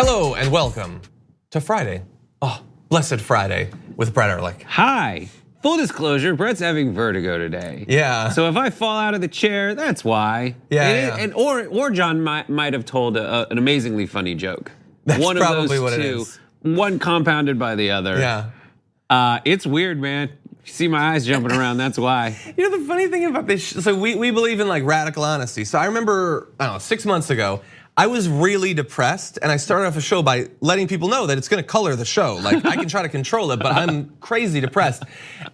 Hello and welcome to Friday. Oh, blessed Friday with Brett Erlich. Hi. Full disclosure, Brett's having vertigo today. Yeah. So if I fall out of the chair, that's why. Yeah. And or John might have told an amazingly funny joke. That's one probably of those what two, it is. One compounded by the other. Yeah. It's weird, man. You see my eyes jumping around, that's why. You know the funny thing about this, so we believe in like radical honesty. So I remember, I don't know, 6 months ago, I was really depressed and I started off a show by letting people know that it's gonna color the show. Like I can try to control it, but I'm crazy depressed.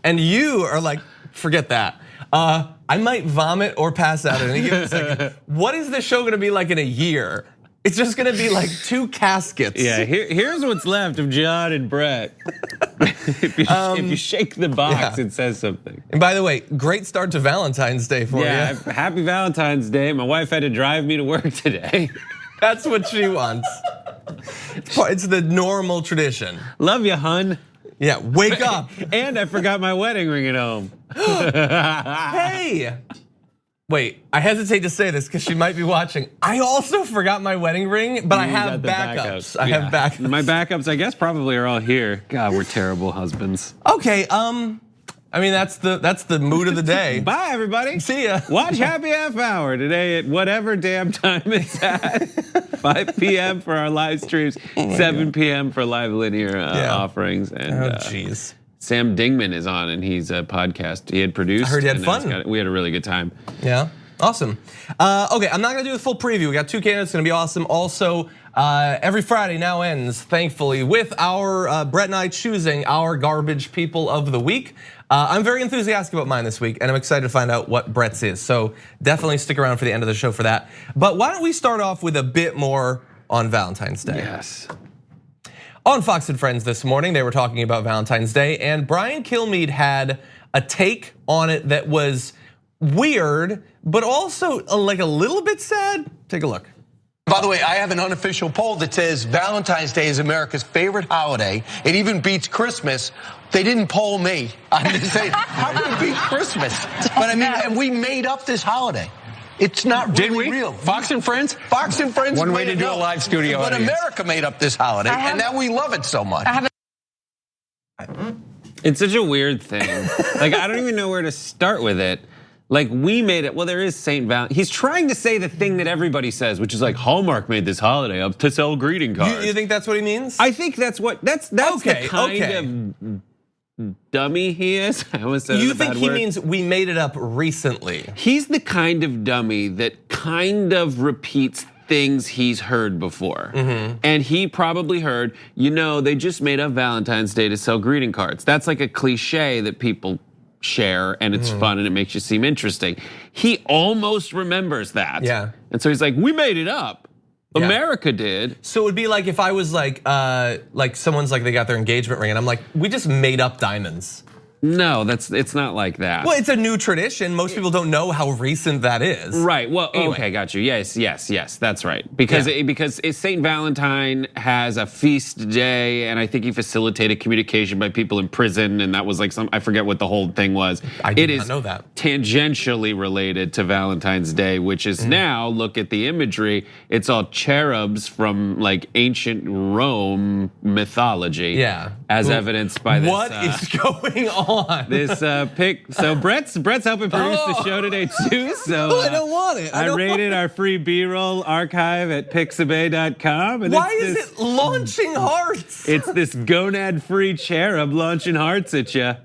And you are like, forget that. I might vomit or pass out at any given second. What is the show gonna be like in a year? It's just gonna be like 2 caskets. Yeah, here's what's left of John and Brett. if you shake the box, it says something. And by the way, great start to Valentine's Day for you. Yeah, happy Valentine's Day. My wife had to drive me to work today. That's what she wants. It's the normal tradition. Love you, hun. Yeah, wake up. And I forgot my wedding ring at home. Hey. Wait, I hesitate to say this because she might be watching. I also forgot my wedding ring, but I have backups. I have backups. My backups, I guess, probably are all here. God, we're terrible husbands. Okay, I mean that's the mood of the day. Bye, everybody. See ya. Watch Happy Half Hour today at whatever damn time it's at. 5 p.m. for our live streams, 7 p.m. for live linear offerings. And, oh, jeez. Sam Dingman is on, and he's a podcast he had produced. I heard he had fun. We had a really good time. Yeah, awesome. Okay, I'm not gonna do the full preview. We got 2 candidates, gonna be awesome. Also, every Friday now ends, thankfully, with our Brett and I choosing our garbage people of the week. I'm very enthusiastic about mine this week, and I'm excited to find out what Brett's is. So definitely stick around for the end of the show for that. But why don't we start off with a bit more on Valentine's Day? Yes. On Fox and Friends this morning, they were talking about Valentine's Day, and Brian Kilmeade had a take on it that was weird, but also like a little bit sad. Take a look. By the way, I have an unofficial poll that says Valentine's Day is America's favorite holiday. It even beats Christmas. They didn't poll me. I'm just saying, how could it beat Christmas? But I mean, and we made up this holiday. It's not really real. Fox and Friends? Fox and Friends. One way to do a live studio But audience. America made up this holiday, and now we love it so much. It's such a weird thing. Like, I don't even know where to start with it. Like, we made it, well, there is St. Valentine. He's trying to say the thing that everybody says, which is like, Hallmark made this holiday up to sell greeting cards. You think that's what he means? I think that's Okay, the kind of dummy he is. I almost said You it a bad think he word. means we made it up recently? He's the kind of dummy that kind of repeats things he's heard before. And he probably heard, they just made up Valentine's Day to sell greeting cards. That's like a cliche that people share, and it's fun and it makes you seem interesting. He almost remembers that. Yeah. And so he's like, we made it up. Yeah. America did. So it would be like if I was like someone's like they got their engagement ring and I'm like, we just made up diamonds. No, it's not like that. Well, it's a new tradition. Most people don't know how recent that is. Right. Well, Anyway. okay, got you. Yes, that's right. Because St. Valentine has a feast day, and I think he facilitated communication by people in prison, and that was like I forget what the whole thing was. I did not know that. Tangentially related to Valentine's Day, which is now, look at the imagery, it's all cherubs from like ancient Rome mythology. Yeah. As evidenced by this. What is going on? This pic. So Brett's helping produce the show today too. So I don't want it. I rated our free B-roll archive at pixabay.com. And Why is it launching hearts? It's this gonad-free cherub launching hearts at you.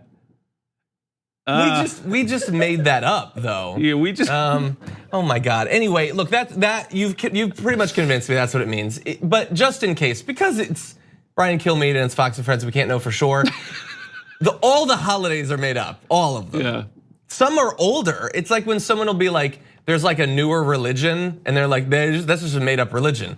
We just made that up though. Yeah, we just. Oh my God. Anyway, look, that you've pretty much convinced me that's what it means. But just in case, because it's Brian Kilmeade and it's Fox and Friends, we can't know for sure. All the holidays are made up, all of them. Yeah. Some are older. It's like when someone will be like, there's like a newer religion, and they're like, that's just a made up religion.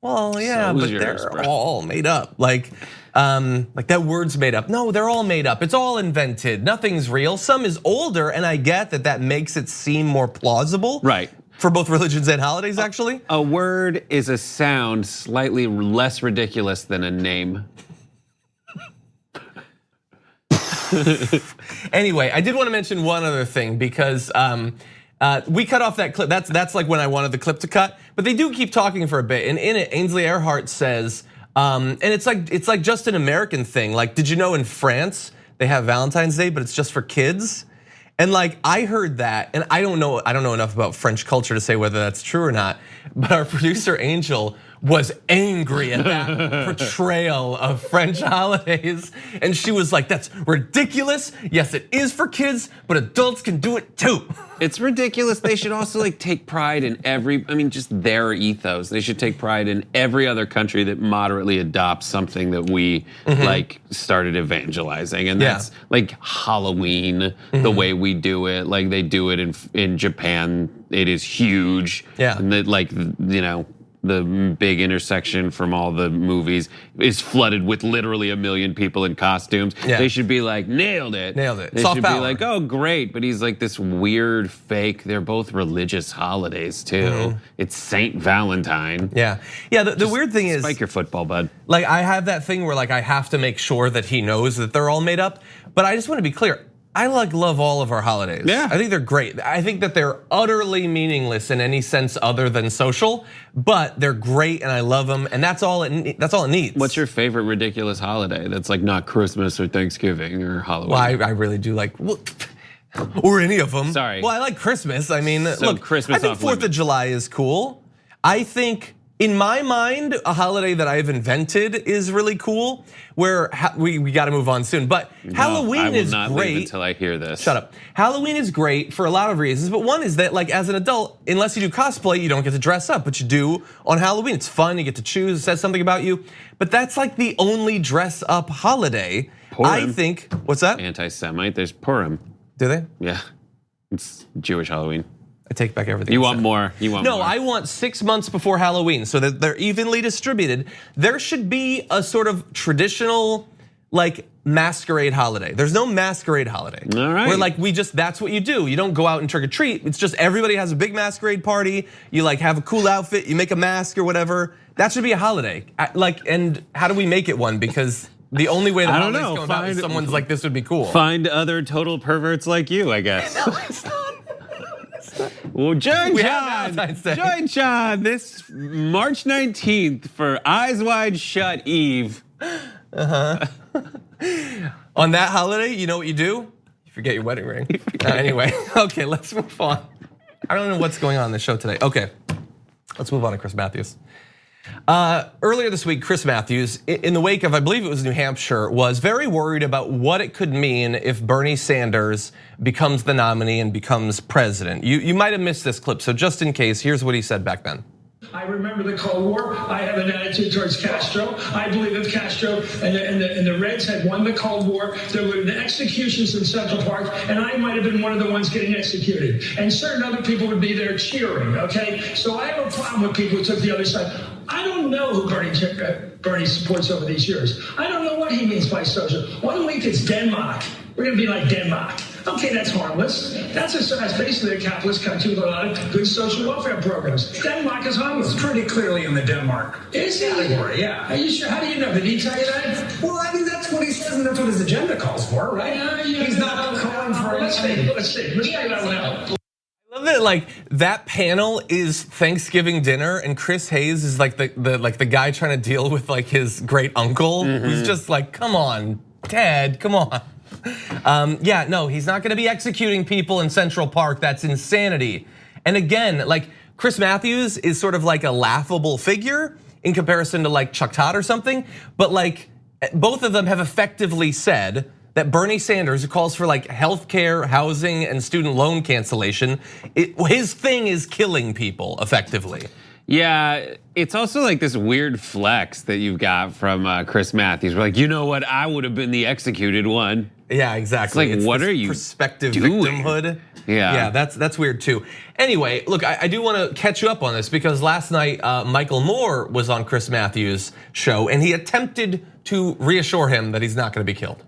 Well, yeah, but they're all made up. Like that word's made up. No, they're all made up. It's all invented. Nothing's real. Some is older, and I get that makes it seem more plausible. Right. For both religions and holidays, actually. A word is a sound slightly less ridiculous than a name. Anyway, I did want to mention one other thing because We cut off that clip. That's like when I wanted the clip to cut. But they do keep talking for a bit, and in it, Ainsley Earhart says, and it's like just an American thing. Like, did you know in France they have Valentine's Day, but it's just for kids? And like I heard that, and I don't know enough about French culture to say whether that's true or not. But our producer Angel was angry at that portrayal of French holidays, and she was like, "That's ridiculous. Yes, it is for kids, but adults can do it too." It's ridiculous. They should also like take pride in just their ethos. They should take pride in every other country that moderately adopts something that we like started evangelizing, and that's like Halloween, the way we do it. Like they do it in Japan. It is huge. Yeah, and that like the big intersection from all the movies is flooded with literally 1 million people in costumes. Yeah. They should be like, nailed it. They Soft should power. be like, oh, great. But he's like this weird fake, they're both religious holidays too. It's Saint Valentine. Yeah. The weird thing is, spike your football, bud. Like I have that thing where like I have to make sure that he knows that they're all made up. But I just want to be clear. I like love all of our holidays. Yeah. I think they're great. I think that they're utterly meaningless in any sense other than social, but they're great and I love them, and that's all it needs. What's your favorite ridiculous holiday that's like not Christmas or Thanksgiving or Halloween? Well, I really do like, or any of them. Sorry. Well, I like Christmas. I mean, So look, Christmas I think off 4th of limits. July is cool. I think, in my mind, a holiday that I've invented is really cool. Where we got to move on soon, but Halloween is I will not great. leave until I hear this. Shut up. Halloween is great for a lot of reasons, but one is that like as an adult, unless you do cosplay, you don't get to dress up, but you do on Halloween. It's fun, you get to choose, it says something about you. But that's like the only dress up holiday. Purim. I think, what's that? Anti-Semite, there's Purim. Do they? Yeah, it's Jewish Halloween. I take back everything. You I want said. more, you want more. No, I want 6 months before Halloween so that they're evenly distributed. There should be a sort of traditional like masquerade holiday. There's no masquerade holiday. All right. Where like that's what you do. You don't go out and trick or treat. It's just everybody has a big masquerade party. You like have a cool outfit, you make a mask or whatever. That should be a holiday. And how do we make it one? Because the only way the I don't holidays know. come about is someone's like, this would be cool. Find other total perverts like you, I guess. Well, join We have Valentine's Day. Join John this March 19th for Eyes Wide Shut Eve. On that holiday, you know what you do? You forget your wedding ring. Anyway, okay, let's move on. I don't know what's going on in the show today. Okay, let's move on to Chris Matthews. Earlier this week, Chris Matthews, in the wake of, I believe it was New Hampshire, was very worried about what it could mean if Bernie Sanders becomes the nominee and becomes president. You might have missed this clip, so just in case, here's what he said back then. I remember the Cold War. I have an attitude towards Castro. I believe if Castro and the Reds had won the Cold War, there would have been executions in Central Park, and I might have been one of the ones getting executed. And certain other people would be there cheering, okay? So I have a problem with people who took the other side. I don't know who Bernie supports over these years. I don't know what he means by social. 1 week it's Denmark. We're going to be like Denmark. Okay, that's harmless. That's basically a capitalist country with a lot of good social welfare programs. Denmark is harmless. It's pretty clearly in the Denmark category, yeah. Are you sure? How do you know? Did he tell you that? Well, I mean, that's what he says, and that's what his agenda calls for, right? He's not calling for anything. Let's see. Let's figure that one out. I love that, like that panel is Thanksgiving dinner, and Chris Hayes is like the guy trying to deal with like his great uncle, who's just like, come on, Ted, come on. Yeah, no, he's not gonna be executing people in Central Park. That's insanity. And again, like Chris Matthews is sort of like a laughable figure in comparison to like Chuck Todd or something. But like both of them have effectively said that Bernie Sanders, who calls for like healthcare, housing, and student loan cancellation, his thing is killing people effectively. Yeah, it's also like this weird flex that you've got from Chris Matthews. We're like, you know what? I would have been the executed one. Yeah, exactly. It's like, what this are you perspective doing? victimhood? Yeah, that's weird too. Anyway, look, I do want to catch you up on this because last night Michael Moore was on Chris Matthews' show and he attempted to reassure him that he's not going to be killed.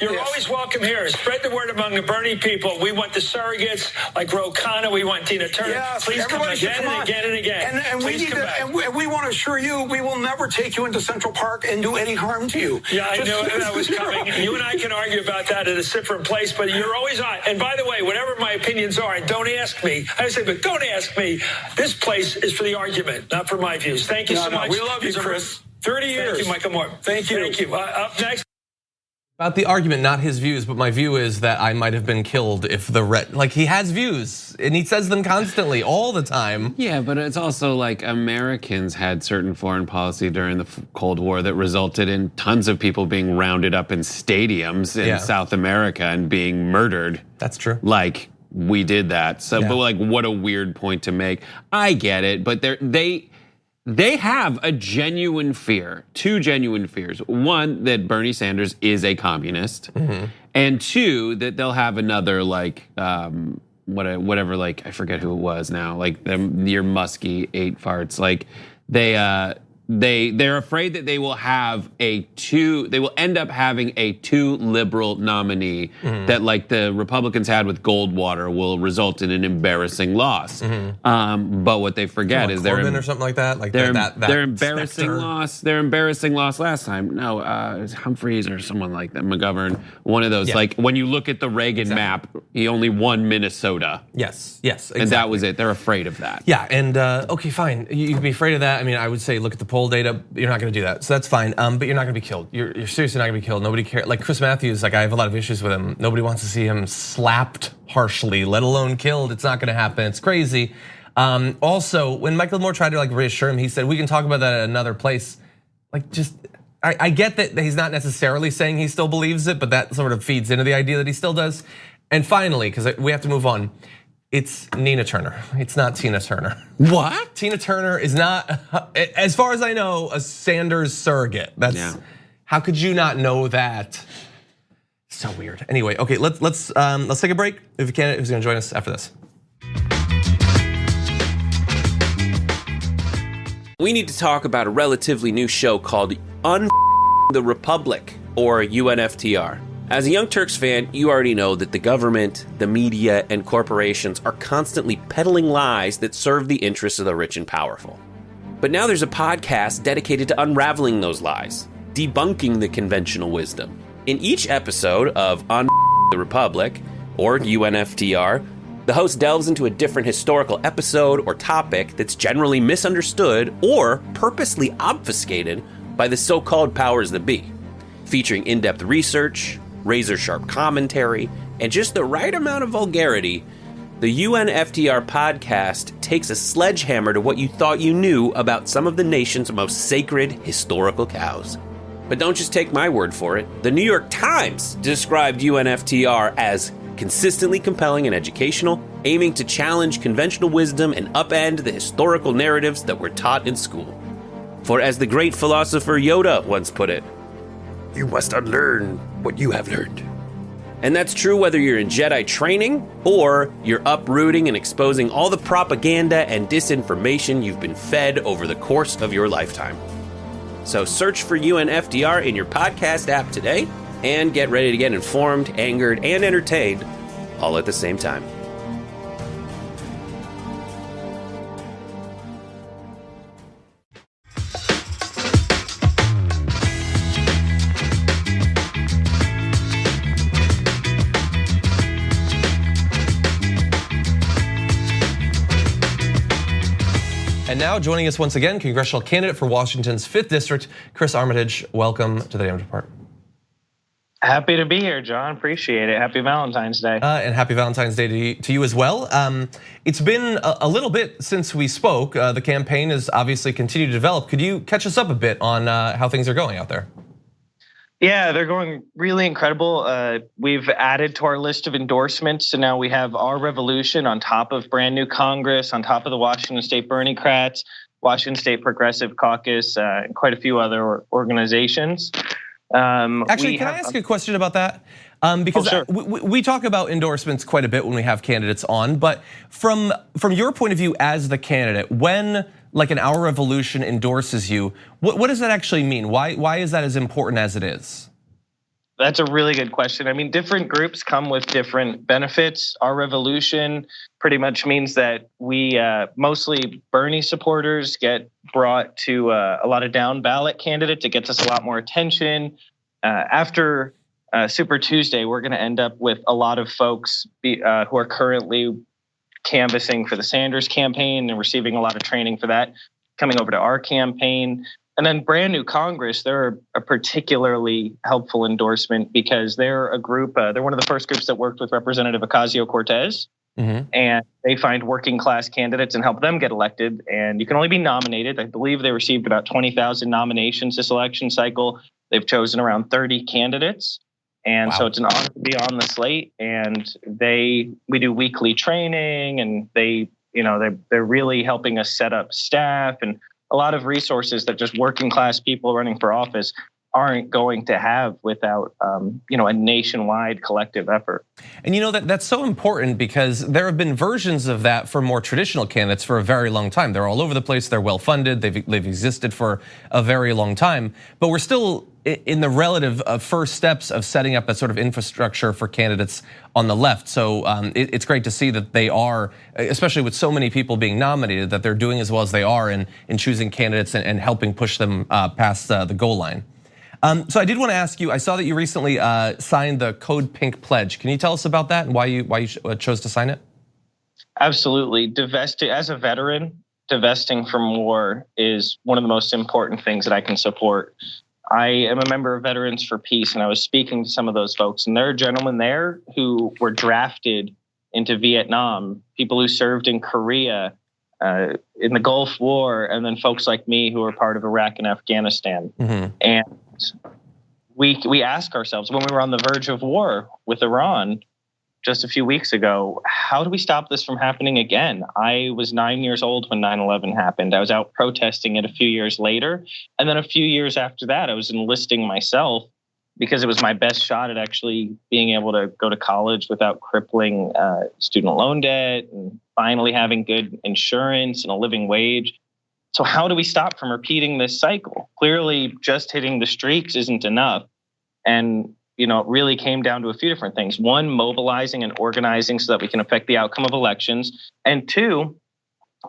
You're always welcome here. Spread the word among the Bernie people. We want the surrogates like Ro Khanna. We want Tina Turner. Yes, Please come everybody should again come and on. again and again. And we Please need come to, back. and we want to assure you, we will never take you into Central Park and do any harm to you. Yeah, I knew that was coming. You and I can argue about that at a different place, but you're always on. And by the way, whatever my opinions are, don't ask me. I say, but don't ask me. This place is for the argument, not for my views. Thank you so much. We love you, Chris. 30 years. Thank you, Michael Moore. Thank you. Thank you. Up next. About the argument, not his views, but my view is that I might have been killed if the like he has views and he says them constantly, all the time. Yeah, but it's also like Americans had certain foreign policy during the Cold War that resulted in tons of people being rounded up in stadiums in South America and being murdered. That's true. Like we did that. So, but like, what a weird point to make. I get it, but they have a genuine fear, two genuine fears. One, that Bernie Sanders is a communist, and two, that they'll have another like whatever, like I forget who it was now, like your Muskie ate farts. Like they're afraid that they will end up having a too liberal nominee that like the Republicans had with Goldwater will result in an embarrassing loss. But what they forget is Corbyn or something like that. Like their that embarrassing specter. loss. Their embarrassing loss last time. No, it was Humphreys or someone like that. McGovern. One of those. Yeah. Like when you look at the Reagan map, he only won Minnesota. Yes, exactly. And that was it. They're afraid of that. Yeah, and okay, fine. You can be afraid of that. I mean, I would say look at the poll data. You're not going to do that, so that's fine. But you're not going to be killed. You're seriously not going to be killed. Nobody cares. Like Chris Matthews, like I have a lot of issues with him. Nobody wants to see him slapped harshly, let alone killed. It's not going to happen. It's crazy. Also, when Michael Moore tried to like reassure him, he said we can talk about that at another place. Like just. I get that he's not necessarily saying he still believes it, but that sort of feeds into the idea that he still does. And finally, because we have to move on, it's Nina Turner. It's not Tina Turner. What? Tina Turner is not, as far as I know, a Sanders surrogate. That's how could you not know that? So weird. Anyway, okay, let's take a break. If you can, who's going to join us after this? We need to talk about a relatively new show called the Republic, or UNFTR. As a Young Turks fan, you already know that the government, the media, and corporations are constantly peddling lies that serve the interests of the rich and powerful. But now there's a podcast dedicated to unraveling those lies, debunking the conventional wisdom. In each episode of On the Republic, or UNFTR, the host delves into a different historical episode or topic that's generally misunderstood or purposely obfuscated by the so-called powers that be, featuring in-depth research, razor-sharp commentary, and just the right amount of vulgarity. The UNFTR podcast takes a sledgehammer to what you thought you knew about some of the nation's most sacred historical cows. But don't just take my word for it. The New York Times described UNFTR as consistently compelling and educational, aiming to challenge conventional wisdom and upend the historical narratives that were taught in school. For as the great philosopher Yoda once put it, you must unlearn what you have learned. And that's true whether you're in Jedi training or you're uprooting and exposing all the propaganda and disinformation you've been fed over the course of your lifetime. So search for UNFTR in your podcast app today and get ready to get informed, angered, and entertained all at the same time. And now joining us once again, congressional candidate for Washington's 5th District, Chris Armitage. Welcome to the Damage Report. Happy to be here, John. Appreciate it. Happy Valentine's Day. And happy Valentine's Day to you as well. It's been a little bit since we spoke. The campaign has obviously continued to develop. Could you catch us up a bit on how things are going out there? Yeah, they're going really incredible. We've added to our list of endorsements, so now we have our revolution on top of brand new Congress, on top of the Washington State Bernie-crats, Washington State Progressive Caucus, and quite a few other organizations. Actually, can I ask a question about that? Because sure. we talk about endorsements quite a bit when we have candidates on, but from your point of view as the candidate, when like an Our Revolution endorses you, what does that actually mean? Why is that as important as it is? That's a really good question. I mean, different groups come with different benefits. Our revolution pretty much means that we mostly Bernie supporters get brought to a lot of down ballot candidates. It gets us a lot more attention. After Super Tuesday, we're going to end up with a lot of folks who are currently canvassing for the Sanders campaign and receiving a lot of training for that, coming over to our campaign. And then Brand New Congress, they're a particularly helpful endorsement because they're a group, they're one of the first groups that worked with Representative Ocasio-Cortez. And they find working class candidates and help them get elected. And you can only be nominated. I believe they received about 20,000 nominations this election cycle. They've chosen around 30 candidates. And so it's an honor to be on the slate. And we do weekly training, and they're really helping us set up staff and a lot of resources that just working class people running for office aren't going to have without a nationwide collective effort. And that's so important because there have been versions of that for more traditional candidates for a very long time. They're all over the place. They're well funded. They've existed for a very long time. But we're still in the relative first steps of setting up a sort of infrastructure for candidates on the left. So it's great to see that they are, especially with so many people being nominated, that they're doing as well as they are in choosing candidates and helping push them past the goal line. So I did want to ask you, I saw that you recently signed the Code Pink Pledge. Can you tell us about that and why you chose to sign it? Absolutely. As a veteran, divesting from war is one of the most important things that I can support. I am a member of Veterans for Peace, and I was speaking to some of those folks, and there are gentlemen there who were drafted into Vietnam, people who served in Korea, in the Gulf War, and then folks like me who are part of Iraq and Afghanistan. And we ask ourselves, when we were on the verge of war with Iran just a few weeks ago, how do we stop this from happening again? I was 9 years old when 9/11 happened. I was out protesting it a few years later. And then a few years after that, I was enlisting myself because it was my best shot at actually being able to go to college without crippling student loan debt and finally having good insurance and a living wage. So how do we stop from repeating this cycle? Clearly, just hitting the streets isn't enough. And it really came down to a few different things. One, mobilizing and organizing so that we can affect the outcome of elections. And two,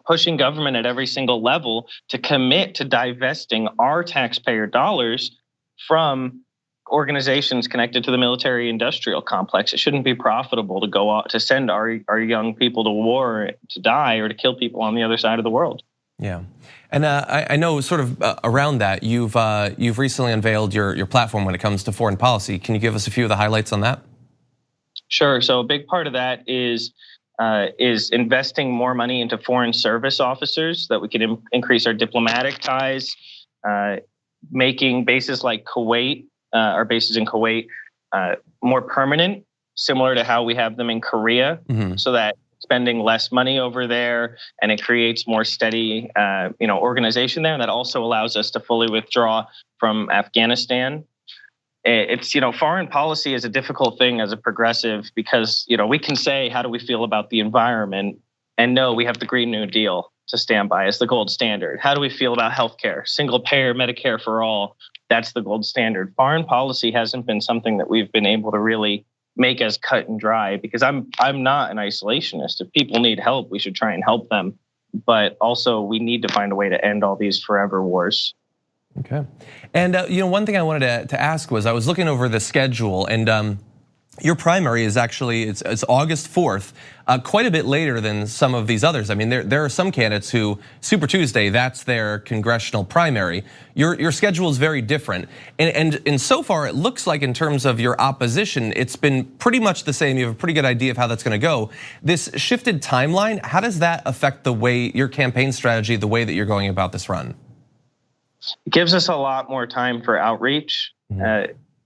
pushing government at every single level to commit to divesting our taxpayer dollars from organizations connected to the military industrial complex. It shouldn't be profitable to go out to send our young people to war to die or to kill people on the other side of the world. Yeah, and I know sort of around that, you've recently unveiled your platform when it comes to foreign policy. Can you give us a few of the highlights on that? Sure. So a big part of that is investing more money into foreign service officers so that we can increase our diplomatic ties, making bases like Kuwait, our bases in Kuwait, more permanent, similar to how we have them in Korea, so that spending less money over there, and it creates more steady, organization there. And that also allows us to fully withdraw from Afghanistan. It's, foreign policy is a difficult thing as a progressive because, we can say, how do we feel about the environment? And no, we have the Green New Deal to stand by as the gold standard. How do we feel about healthcare? Single payer, Medicare for all, that's the gold standard. Foreign policy hasn't been something that we've been able to really make as cut and dry, because I'm not an isolationist. If people need help, we should try and help them. But also we need to find a way to end all these forever wars. Okay. And one thing I wanted to ask was, I was looking over the schedule, and your primary is actually, it's August 4th, quite a bit later than some of these others. I mean, there are some candidates who, Super Tuesday, that's their congressional primary. Your schedule is very different. And so far, it looks like in terms of your opposition, it's been pretty much the same. You have a pretty good idea of how that's gonna go. This shifted timeline, how does that affect the way, your campaign strategy, the way that you're going about this run? It gives us a lot more time for outreach.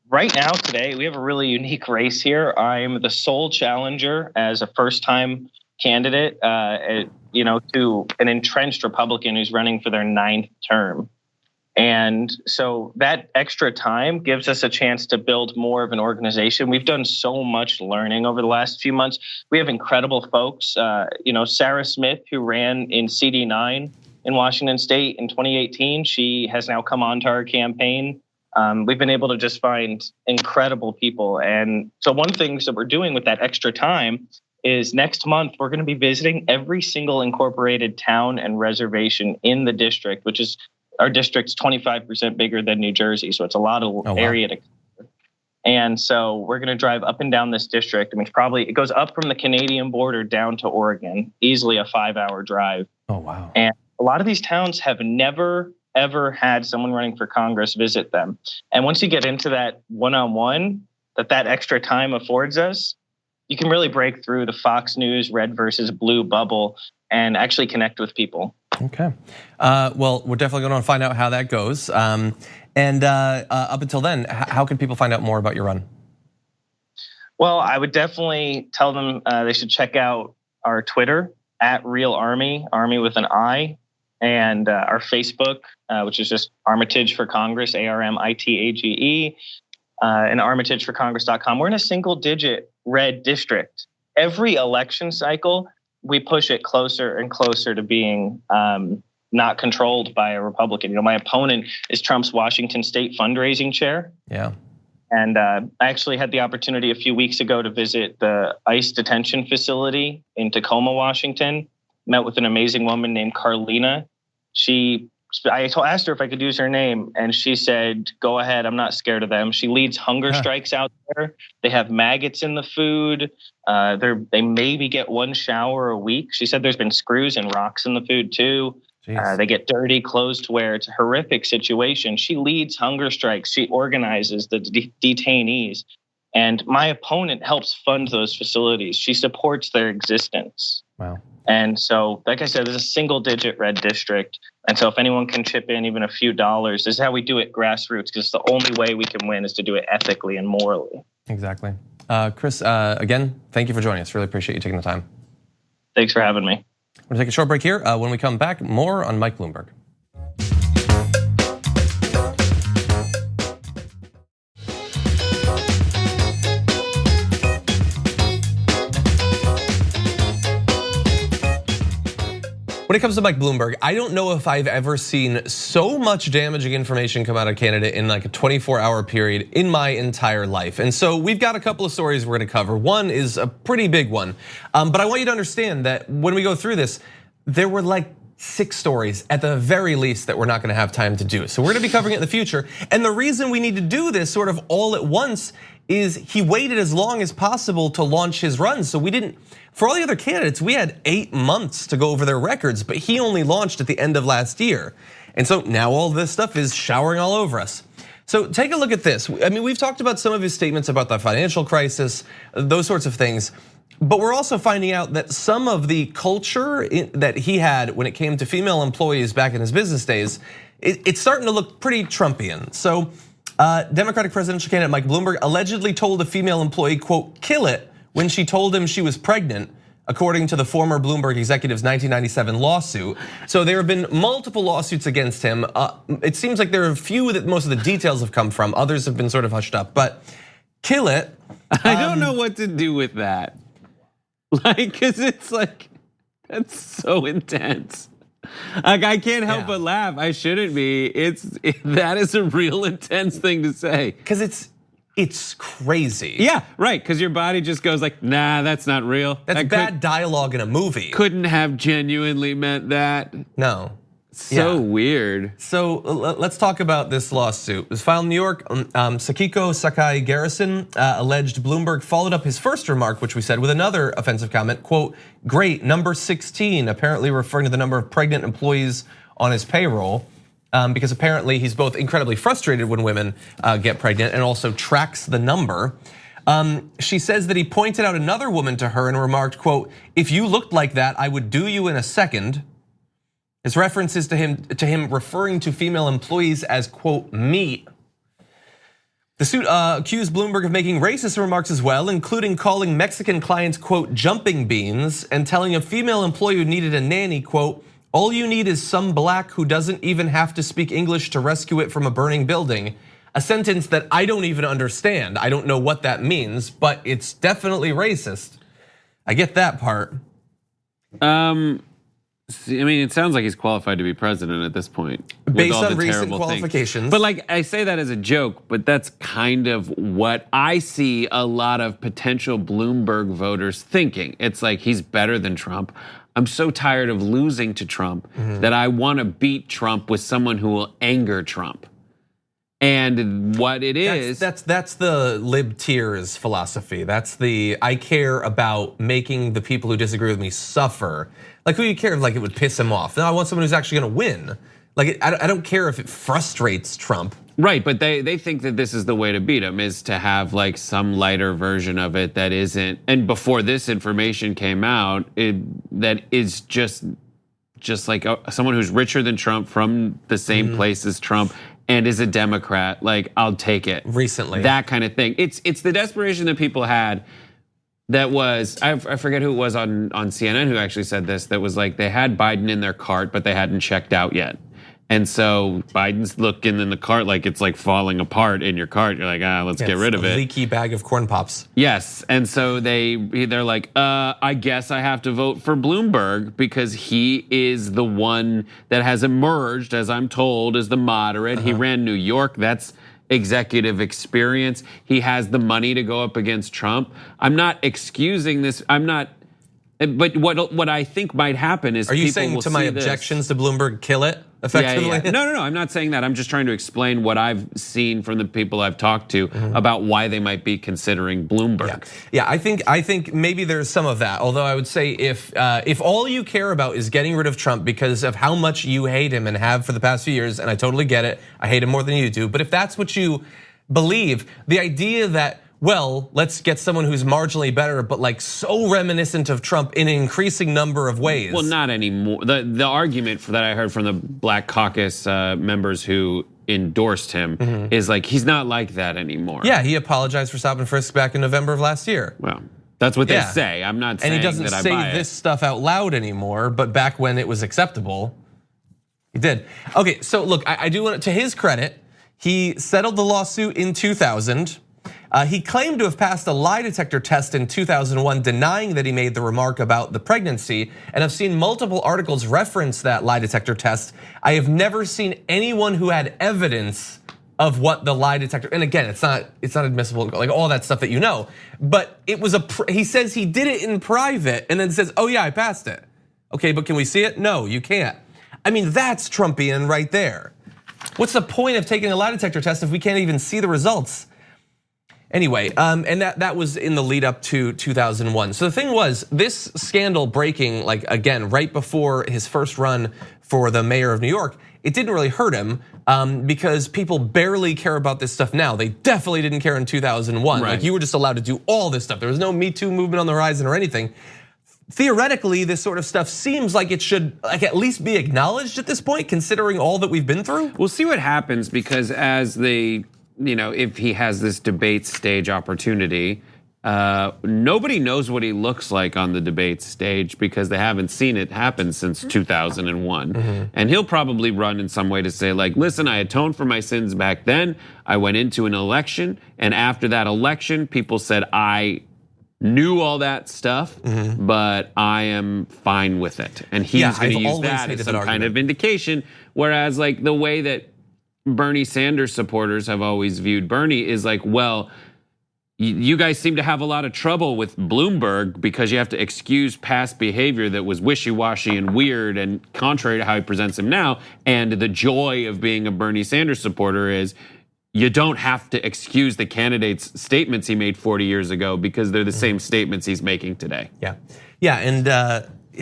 Right now, today, we have a really unique race here. I'm the sole challenger as a first-time candidate, to an entrenched Republican who's running for their 9th term. And so that extra time gives us a chance to build more of an organization. We've done so much learning over the last few months. We have incredible folks. Sarah Smith, who ran in CD9 in Washington State in 2018, she has now come onto our campaign. We've been able to just find incredible people. And so one thing that we're doing with that extra time is next month, we're going to be visiting every single incorporated town and reservation in the district, which is our district's 25% bigger than New Jersey. So it's a lot of area to cover. And so we're going to drive up and down this district. I mean, it goes up from the Canadian border down to Oregon, easily a 5-hour drive. Oh, wow. And a lot of these towns have never, ever had someone running for Congress visit them. And once you get into that one-on-one, that extra time affords us, you can really break through the Fox News red versus blue bubble and actually connect with people. Okay. Well, we're definitely going to find out how that goes. And up until then, how can people find out more about your run? Well, I would definitely tell them they should check out our Twitter @RealArmy, Army with an I, and our Facebook, which is just Armitage for Congress, ARMITAGE, and ArmitageForCongress.com. We're in a single-digit red district. Every election cycle, we push it closer and closer to being not controlled by a Republican. My opponent is Trump's Washington State fundraising chair. Yeah. And I actually had the opportunity a few weeks ago to visit the ICE detention facility in Tacoma, Washington. Met with an amazing woman named Carlina. I asked her if I could use her name, and she said, "Go ahead, I'm not scared of them." She leads hunger strikes out there. They have maggots in the food. They maybe get one shower a week. She said there's been screws and rocks in the food too. They get dirty clothes to wear. It's a horrific situation. She leads hunger strikes. She organizes the detainees. And my opponent helps fund those facilities. She supports their existence. Wow. And so, like I said, there's a single-digit red district. And so if anyone can chip in even a few dollars, this is how we do it grassroots, because the only way we can win is to do it ethically and morally. Exactly. Chris, again, thank you for joining us. Really appreciate you taking the time. Thanks for having me. We're gonna take a short break here. When we come back, more on Mike Bloomberg. When it comes to Mike Bloomberg, I don't know if I've ever seen so much damaging information come out of candidate in like a 24-hour period in my entire life. And so we've got a couple of stories we're gonna cover. One is a pretty big one, but I want you to understand that when we go through this, there were like 6 stories at the very least that we're not gonna have time to do. So we're gonna be covering it in the future. And the reason we need to do this sort of all at once is he waited as long as possible to launch his run. So we didn't, for all the other candidates, we had 8 months to go over their records, but he only launched at the end of last year. And so now all this stuff is showering all over us. So take a look at this. I mean, we've talked about some of his statements about the financial crisis, those sorts of things. But we're also finding out that some of the culture that he had when it came to female employees back in his business days, it's starting to look pretty Trumpian. So Democratic presidential candidate Mike Bloomberg allegedly told a female employee, quote, "kill it," when she told him she was pregnant, according to the former Bloomberg executive's 1997 lawsuit. So there have been multiple lawsuits against him. It seems like there are a few that most of the details have come from. Others have been sort of hushed up, but kill it. I don't know what to do with that. Like, cause it's like, that's so intense. Like, I can't help but laugh. I shouldn't be. That is a real intense thing to say. Cause it's crazy. Yeah, right. Cause your body just goes like, nah, that's not real. That's bad dialogue in a movie. Couldn't have genuinely meant that. No. So weird. So let's talk about this lawsuit. It was filed in New York. Sakiko Sakai Garrison alleged Bloomberg followed up his first remark, which we said, with another offensive comment, quote, "great, number 16, apparently referring to the number of pregnant employees on his payroll. Because apparently he's both incredibly frustrated when women get pregnant and also tracks the number. She says that he pointed out another woman to her and remarked, quote, "if you looked like that, I would do you in a second." His references to him referring to female employees as, quote, "meat." The suit accused Bloomberg of making racist remarks as well, including calling Mexican clients, quote, "jumping beans," and telling a female employee who needed a nanny, quote, "all you need is some black who doesn't even have to speak English to rescue it from a burning building." A sentence that I don't even understand. I don't know what that means, but it's definitely racist. I get that part. I mean, it sounds like he's qualified to be president at this point. Based on recent qualifications. But like, I say that as a joke, but that's kind of what I see a lot of potential Bloomberg voters thinking. It's like, he's better than Trump. I'm so tired of losing to Trump that I want to beat Trump with someone who will anger Trump. And what it is, that's the lib-tiers philosophy. That's the I care about making the people who disagree with me suffer. Like, who do you care if like it would piss him off? No, I want someone who's actually going to win. Like, I don't care if it frustrates Trump. Right, but they think that this is the way to beat him, is to have like some lighter version of it that isn't. And before this information came out, that is just like someone who's richer than Trump, from the same place as Trump, and is a Democrat. Like, I'll take it. Recently, that kind of thing. It's the desperation that people had. That was, I forget who it was on CNN who actually said this. That was like, they had Biden in their cart, but they hadn't checked out yet. And so Biden's looking in the cart like it's like falling apart in your cart. You're like, let's get rid of it. Leaky bag of corn pops. Yes, and so they're like, I guess I have to vote for Bloomberg because he is the one that has emerged, as I'm told, as the moderate. He ran New York. That's executive experience. He has the money to go up against Trump. I'm not excusing this. But what I think might happen is, are you saying to my objections to Bloomberg kill it effectively? Yeah. No, I'm not saying that. I'm just trying to explain what I've seen from the people I've talked to about why they might be considering Bloomberg. Yeah, I think maybe there's some of that. Although I would say if all you care about is getting rid of Trump because of how much you hate him and have for the past few years, and I totally get it, I hate him more than you do. But if that's what you believe, the idea that, well, let's get someone who's marginally better, but like so reminiscent of Trump in an increasing number of ways. Well, not anymore. The argument for that I heard from the Black Caucus members who endorsed him is like, he's not like that anymore. Yeah, he apologized for stop and frisk back in November of last year. Well, that's what they say. I'm not saying that I buy it. And he doesn't say this stuff out loud anymore, but back when it was acceptable, he did. Okay, so look, I do want to his credit, he settled the lawsuit in 2000. He claimed to have passed a lie detector test in 2001, denying that he made the remark about the pregnancy. And I've seen multiple articles reference that lie detector test. I have never seen anyone who had evidence of what the lie detector, and again, it's not admissible, like all that stuff that you know. But it was he says he did it in private and then says, oh yeah, I passed it. Okay, but can we see it? No, you can't. I mean, that's Trumpian right there. What's the point of taking a lie detector test if we can't even see the results? Anyway, and that was in the lead up to 2001. So the thing was, this scandal breaking, like again, right before his first run for the mayor of New York, it didn't really hurt him because people barely care about this stuff now. They definitely didn't care in 2001. Right. Like, you were just allowed to do all this stuff. There was no Me Too movement on the horizon or anything. Theoretically, this sort of stuff seems like it should like at least be acknowledged at this point, considering all that we've been through. We'll see what happens, because as they, if he has this debate stage opportunity, nobody knows what he looks like on the debate stage because they haven't seen it happen since 2001. And he'll probably run in some way to say like, listen, I atoned for my sins back then. I went into an election, and after that election, people said I knew all that stuff, but I am fine with it. And he's going to use that as some kind of indication. Whereas like the way that Bernie Sanders supporters have always viewed Bernie is like, well, you guys seem to have a lot of trouble with Bloomberg because you have to excuse past behavior that was wishy-washy and weird and contrary to how he presents him now. And the joy of being a Bernie Sanders supporter is you don't have to excuse the candidate's statements he made 40 years ago because they're the same statements he's making today. Yeah, and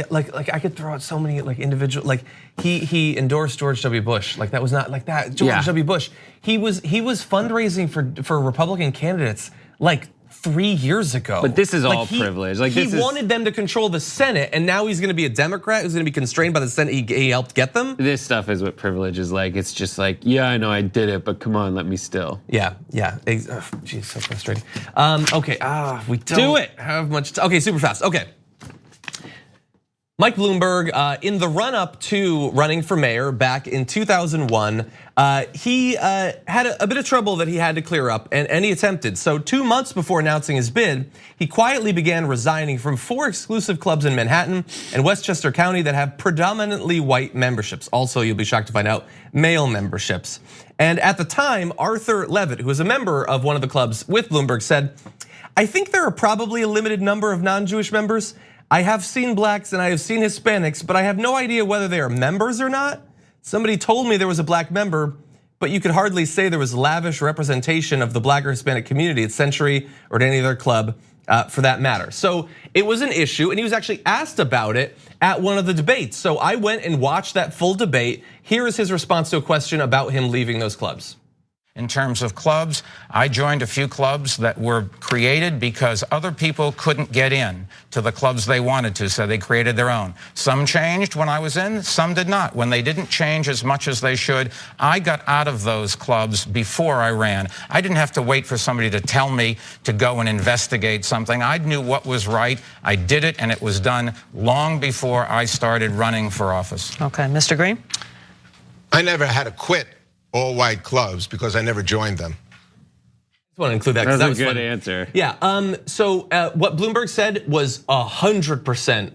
like I could throw out so many like individual, like he endorsed George W. Bush. Like that was not like that. George W. Bush. He was fundraising for Republican candidates like 3 years ago. But this is all privilege. Like he wanted them to control the Senate, and now he's going to be a Democrat who's going to be constrained by the Senate he helped get them. This stuff is what privilege is like. It's just like, yeah, I know I did it, but come on, let me still. Yeah. Jeez, so frustrating. Okay, we don't have much. Okay, super fast. Okay. Mike Bloomberg, in the run-up to running for mayor back in 2001, he had a bit of trouble that he had to clear up, and he attempted. So 2 months before announcing his bid, he quietly began resigning from 4 exclusive clubs in Manhattan and Westchester County that have predominantly white memberships. Also, you'll be shocked to find out, male memberships. And at the time, Arthur Levitt, who was a member of one of the clubs with Bloomberg, said, "I think there are probably a limited number of non-Jewish members. I have seen blacks and I have seen Hispanics, but I have no idea whether they are members or not. Somebody told me there was a black member, but you could hardly say there was lavish representation of the black or Hispanic community at Century or at any other club for that matter." So it was an issue, and he was actually asked about it at one of the debates. So I went and watched that full debate. Here is his response to a question about him leaving those clubs. In terms of clubs, I joined a few clubs that were created because other people couldn't get in to the clubs they wanted to, so they created their own. Some changed when I was in, some did not. When they didn't change as much as they should, I got out of those clubs before I ran. I didn't have to wait for somebody to tell me to go and investigate something. I knew what was right. I did it, and it was done long before I started running for office. Okay, Mr. Green? I never had to quit all white clubs because I never joined them. I want to include that because that was a good fun. answer. Yeah. So what Bloomberg said was 100%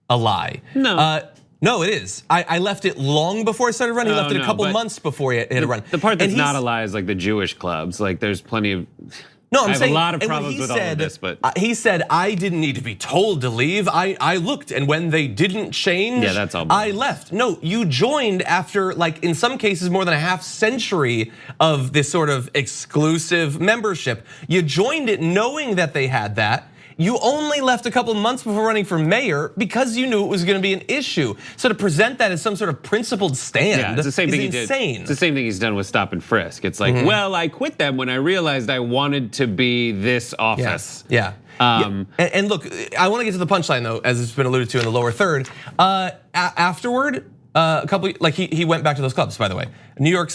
a lie. No. No, it is. I left it long before I started running. He left it a couple months before he had to run. The part that's not a lie is like the Jewish clubs. Like there's plenty of. No, I'm I have saying, a lot of problems with all of this, but he said I didn't need to be told to leave. I looked, and when they didn't change, yeah, that's all. I left. No, you joined after, like in some cases, more than a half century of this sort of exclusive membership. You joined it knowing that they had that. You only left a couple months before running for mayor because you knew it was going to be an issue. So to present that as some sort of principled stand it's the same thing is insane. He did. It's the same thing he's done with Stop and Frisk. It's like, well, I quit them when I realized I wanted to be this office. Yeah. And look, I want to get to the punchline though, as it's been alluded to in the lower third. Afterward, a couple, like he went back to those clubs, by the way. New York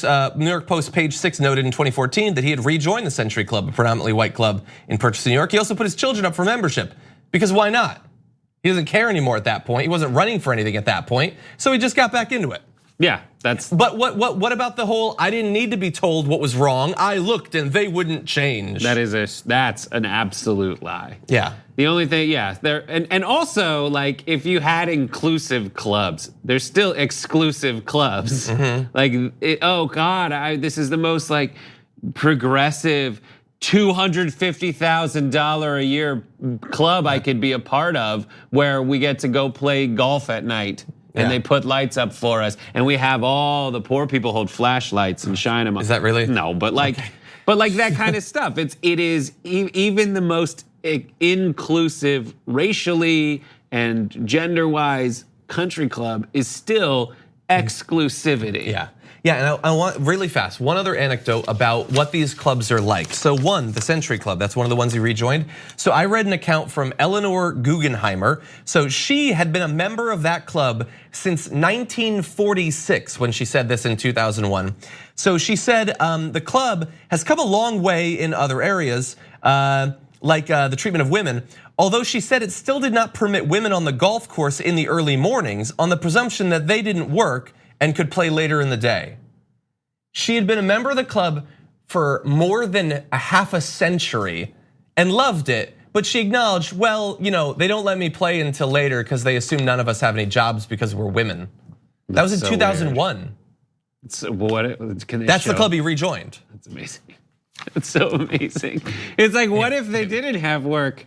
Post page 6 noted in 2014 that he had rejoined the Century Club, a predominantly white club in Purchase, New York. He also put his children up for membership because why not? He doesn't care anymore at that point. He wasn't running for anything at that point, so he just got back into it. Yeah, that's. But what about the whole? I didn't need to be told what was wrong. I looked and they wouldn't change. That's an absolute lie. Yeah. The only thing, yeah, there and also like if you had inclusive clubs, there's still exclusive clubs. Like, oh God, this is the most like progressive $250,000 a year club I could be a part of, where we get to go play golf at night. And they put lights up for us, and we have all the poor people hold flashlights and shine them. Is that really? No, but like, but like that kind of stuff. It is even the most inclusive, racially and gender-wise country club is still exclusivity. Yeah. Yeah, and I want really fast, one other anecdote about what these clubs are like. So one, the Century Club, that's one of the ones he rejoined. So I read an account from Eleanor Guggenheimer. So she had been a member of that club since 1946 when she said this in 2001. So she said the club has come a long way in other areas, like the treatment of women. Although she said it still did not permit women on the golf course in the early mornings on the presumption that they didn't work and could play later in the day. She had been a member of the club for more than a half a century and loved it, but she acknowledged, well, they don't let me play until later because they assume none of us have any jobs because we're women. That was in 2001. So what can they That's show? the club he rejoined. That's amazing. It's so amazing. It's like, what if they didn't have work?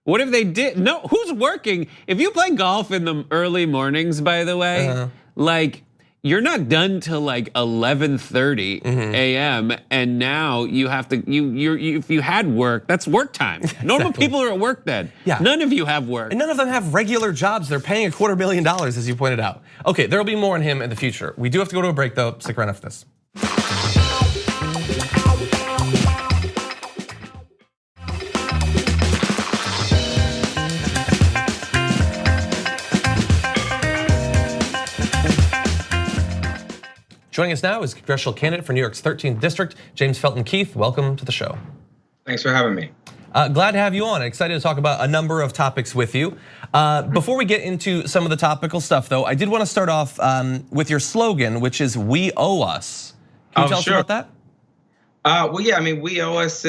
What if they did? No, who's working? If you play golf in the early mornings, by the way, like, you're not done till like 11:30 a.m. and now you have to if you had work, that's work time. Normal people are at work then. Yeah. None of you have work. And none of them have regular jobs. They're paying $250,000, as you pointed out. Okay, there'll be more on him in the future. We do have to go to a break though. Stick around after this. Joining us now is congressional candidate for New York's 13th district, James Felton Keith. Welcome to the show. Thanks for having me. Glad to have you on. Excited to talk about a number of topics with you. Before we get into some of the topical stuff, though, I did want to start off with your slogan, which is "We owe us." Can you tell us about that? Well, yeah, I mean, we owe us.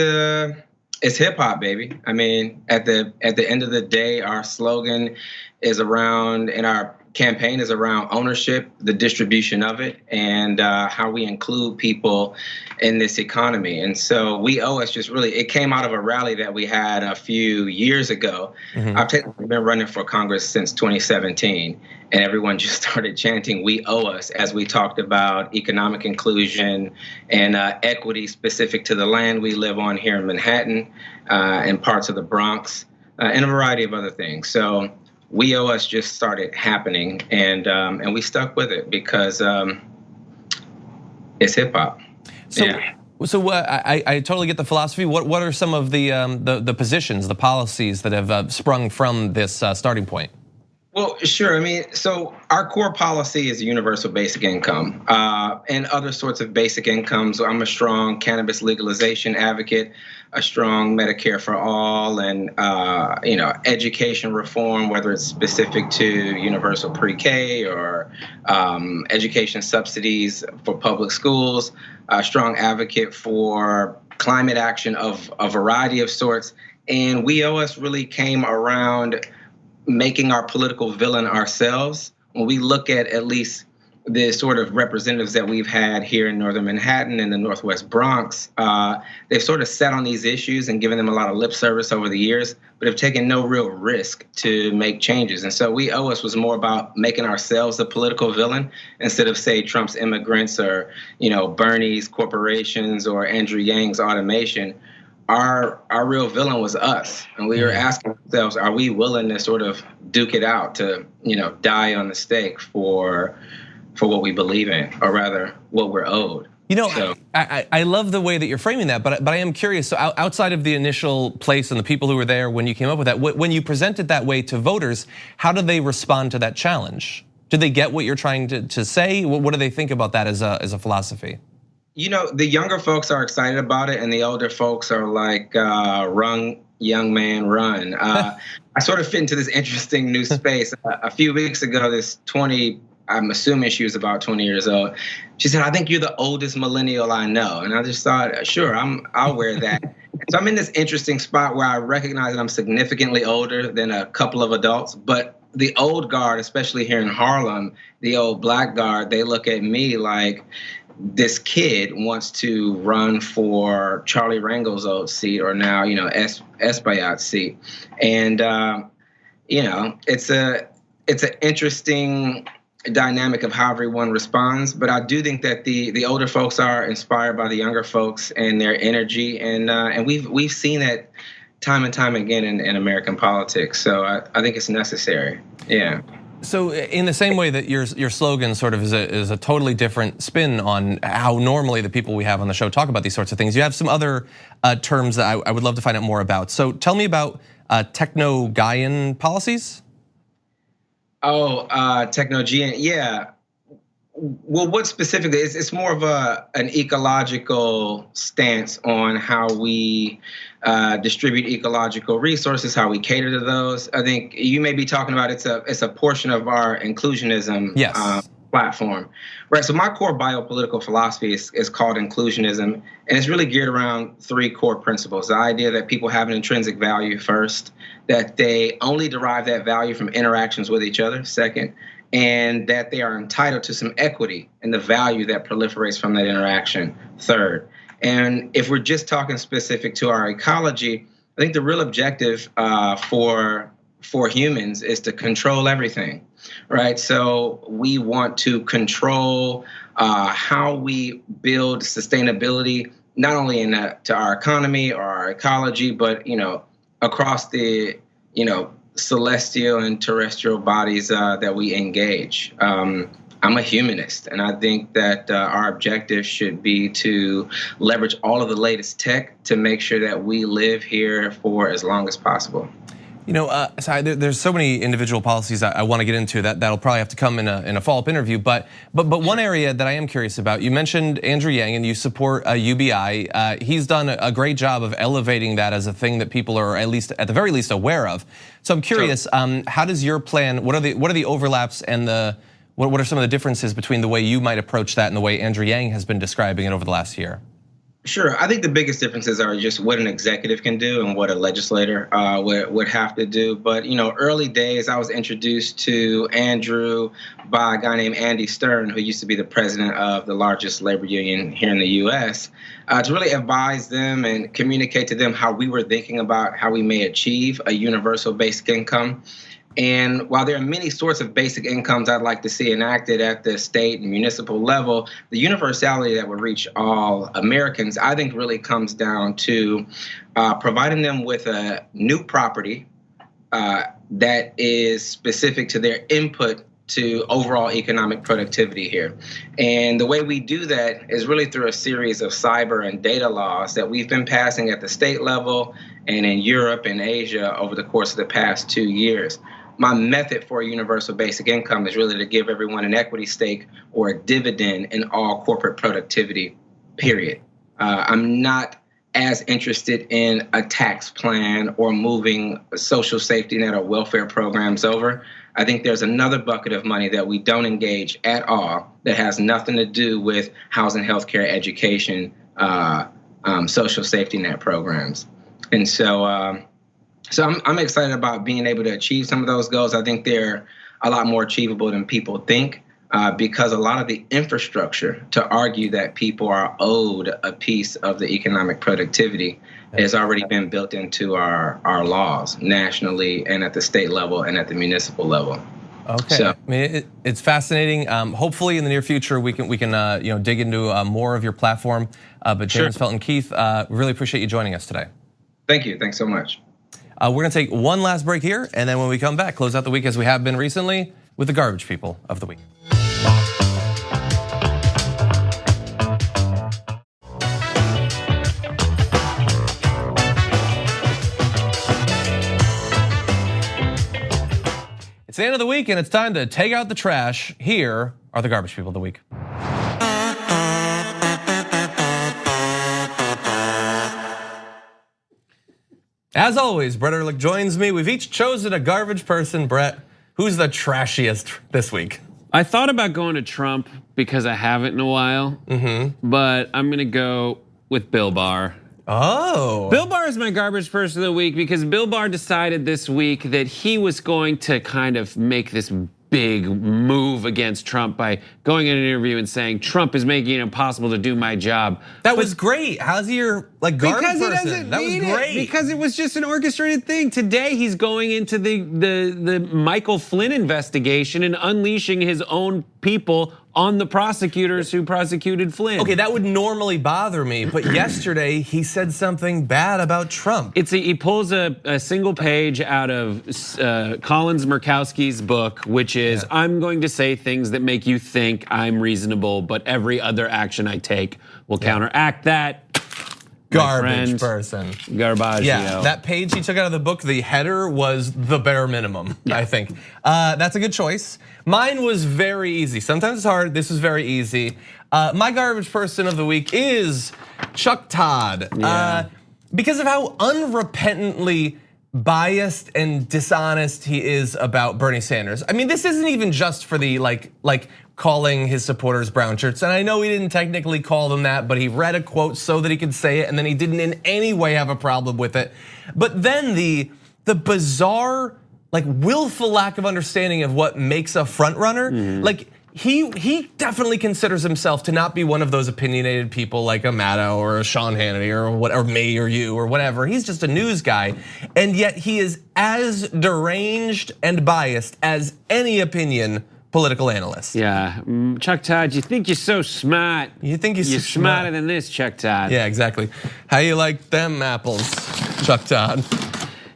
It's hip hop, baby. I mean, at the end of the day, our slogan is around, and our campaign is around ownership, the distribution of it, and how we include people in this economy. And so we owe us just really, it came out of a rally that we had a few years ago. I've been running for Congress since 2017, and everyone just started chanting, "We owe us," as we talked about economic inclusion and equity specific to the land we live on here in Manhattan and parts of the Bronx and a variety of other things. So we owe us just started happening, and we stuck with it because it's hip hop. So I totally get the philosophy. What are some of the positions, the policies that have sprung from this starting point? Well, sure. I mean, so our core policy is universal basic income and other sorts of basic incomes. I'm a strong cannabis legalization advocate, a strong Medicare for all, and education reform, whether it's specific to universal pre-K or education subsidies for public schools. A strong advocate for climate action of a variety of sorts. And We Owe Us really came around making our political villain ourselves. When we look at least the sort of representatives that we've had here in Northern Manhattan and the Northwest Bronx, they've sort of sat on these issues and given them a lot of lip service over the years, but have taken no real risk to make changes. And so We Owe Us was more about making ourselves the political villain instead of, say, Trump's immigrants or, Bernie's corporations or Andrew Yang's automation. Our real villain was us, and we were asking ourselves, are we willing to sort of duke it out, to die on the stake for what we believe in, or rather what we're owed? I love the way that you're framing that, but I am curious. So outside of the initial place and the people who were there when you came up with that, when you present it that way to voters, how do they respond to that challenge? Do they get what you're trying to say? What do they think about that as a philosophy? The younger folks are excited about it, and the older folks are like, run, young man, run. I sort of fit into this interesting new space. A few weeks ago, this 20, I'm assuming she was about 20 years old, she said, "I think you're the oldest millennial I know." And I just thought, sure, I'll wear that. So I'm in this interesting spot where I recognize that I'm significantly older than a couple of adults, but the old guard, especially here in Harlem, the old black guard, they look at me like, this kid wants to run for Charlie Rangel's old seat, or now, Espaillat's seat. And, it's an interesting dynamic of how everyone responds. But I do think that the older folks are inspired by the younger folks and their energy. And we've seen that time and time again in American politics. So I think it's necessary. Yeah. So in the same way that your slogan sort of is a totally different spin on how normally the people we have on the show talk about these sorts of things, you have some other terms that I would love to find out more about. So tell me about techno-Gaian policies. Techno-Gaian, yeah. Well, what specifically? It's more of an ecological stance on how we distribute ecological resources, how we cater to those. I think you may be talking about it's a portion of our inclusionism platform, right? So my core biopolitical philosophy is called inclusionism, and it's really geared around three core principles: the idea that people have an intrinsic value first, that they only derive that value from interactions with each other second, and that they are entitled to some equity in the value that proliferates from that interaction third. And if we're just talking specific to our ecology, I think the real objective for humans is to control everything, right? So we want to control how we build sustainability, not only to our economy or our ecology, but across the celestial and terrestrial bodies that we engage. I'm a humanist, and I think that our objective should be to leverage all of the latest tech to make sure that we live here for as long as possible. There's so many individual policies I want to get into that'll probably have to come in a follow-up interview. But one area that I am curious about, you mentioned Andrew Yang and you support UBI. He's done a great job of elevating that as a thing that people are at the very least aware of. So I'm curious, how does your plan? What are the overlaps and what are some of the differences between the way you might approach that and the way Andrew Yang has been describing it over the last year? Sure. I think the biggest differences are just what an executive can do and what a legislator would have to do. But, early days, I was introduced to Andrew by a guy named Andy Stern, who used to be the president of the largest labor union here in the U.S., to really advise them and communicate to them how we were thinking about how we may achieve a universal basic income. And while there are many sorts of basic incomes I'd like to see enacted at the state and municipal level, the universality that would reach all Americans, I think, really comes down to providing them with a new property that is specific to their input to overall economic productivity here. And the way we do that is really through a series of cyber and data laws that we've been passing at the state level and in Europe and Asia over the course of the past 2 years. My method for a universal basic income is really to give everyone an equity stake or a dividend in all corporate productivity, period. I'm not as interested in a tax plan or moving social safety net or welfare programs over. I think there's another bucket of money that we don't engage at all that has nothing to do with housing, healthcare, education, social safety net programs. And so I'm excited about being able to achieve some of those goals. I think they're a lot more achievable than people think because a lot of the infrastructure to argue that people are owed a piece of the economic productivity has already been built into our laws nationally and at the state level and at the municipal level. Okay, so, I mean, it's fascinating. Hopefully, in the near future, we can dig into more of your platform. But James Felton Keith, really appreciate you joining us today. Thank you. Thanks so much. We're gonna take one last break here, and then when we come back, close out the week as we have been recently with the garbage people of the week. It's the end of the week, and it's time to take out the trash. Here are the garbage people of the week. As always, Brett Erlich joins me. We've each chosen a garbage person. Brett, who's the trashiest this week? I thought about going to Trump because I haven't in a while, but I'm gonna go with Bill Barr. Oh. Bill Barr is my garbage person of the week because Bill Barr decided this week that he was going to kind of make this big move against Trump by going in an interview and saying Trump is making it impossible to do my job. That was great. How's he your garbage person? That was great. Because it was just an orchestrated thing. Today he's going into the Michael Flynn investigation and unleashing his own people on the prosecutors who prosecuted Flynn. Okay, that would normally bother me, but yesterday he said something bad about Trump. He pulls a single page out of Collins Murkowski's book, which is, I'm going to say things that make you think I'm reasonable, but every other action I take will counteract that. Garbage person. Garbaggio. Yeah, that page he took out of the book, the header was the bare minimum, I think. That's a good choice. Mine was very easy. Sometimes it's hard, this was very easy. My garbage person of the week is Chuck Todd. Because of how unrepentantly biased and dishonest he is about Bernie Sanders. I mean, this isn't even just for the like calling his supporters brown shirts. And I know he didn't technically call them that, but he read a quote so that he could say it, and then he didn't in any way have a problem with it. But then the bizarre, willful lack of understanding of what makes a front runner, he definitely considers himself to not be one of those opinionated people like a Maddow or a Sean Hannity or me or you or whatever. He's just a news guy, and yet he is as deranged and biased as any opinion political analyst. Yeah, Chuck Todd, you think you're so smart. You think you're so smarter than this, Chuck Todd. Yeah, exactly. How you like them apples, Chuck Todd?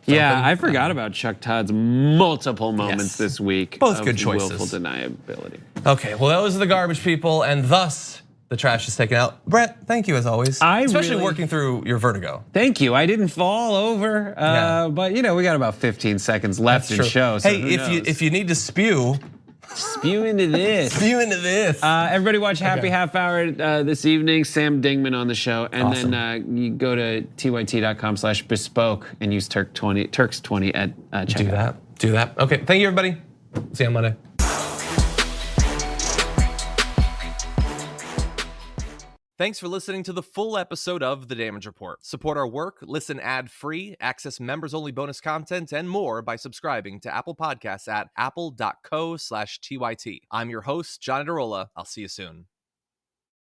Yeah, I forgot about Chuck Todd's multiple moments this week. Both good choices. Willful deniability. Okay, well, those are the garbage people, and thus the the trash is taken out. Brett, thank you as always. Especially working through your vertigo. Thank you. I didn't fall over, but we got about 15 seconds left in show. So hey, if you need to spew. Spew into this. Spew into this. Everybody watch Happy Half Hour this evening. Sam Dingman on the show. And then you go to tyt.com/bespoke and use Turks20 at checkout. Do that. Okay, thank you everybody. See you on Monday. Thanks for listening to the full episode of The Damage Report. Support our work, listen ad-free, access members-only bonus content, and more by subscribing to Apple Podcasts at apple.co/TYT. I'm your host, John Adarola. I'll see you soon.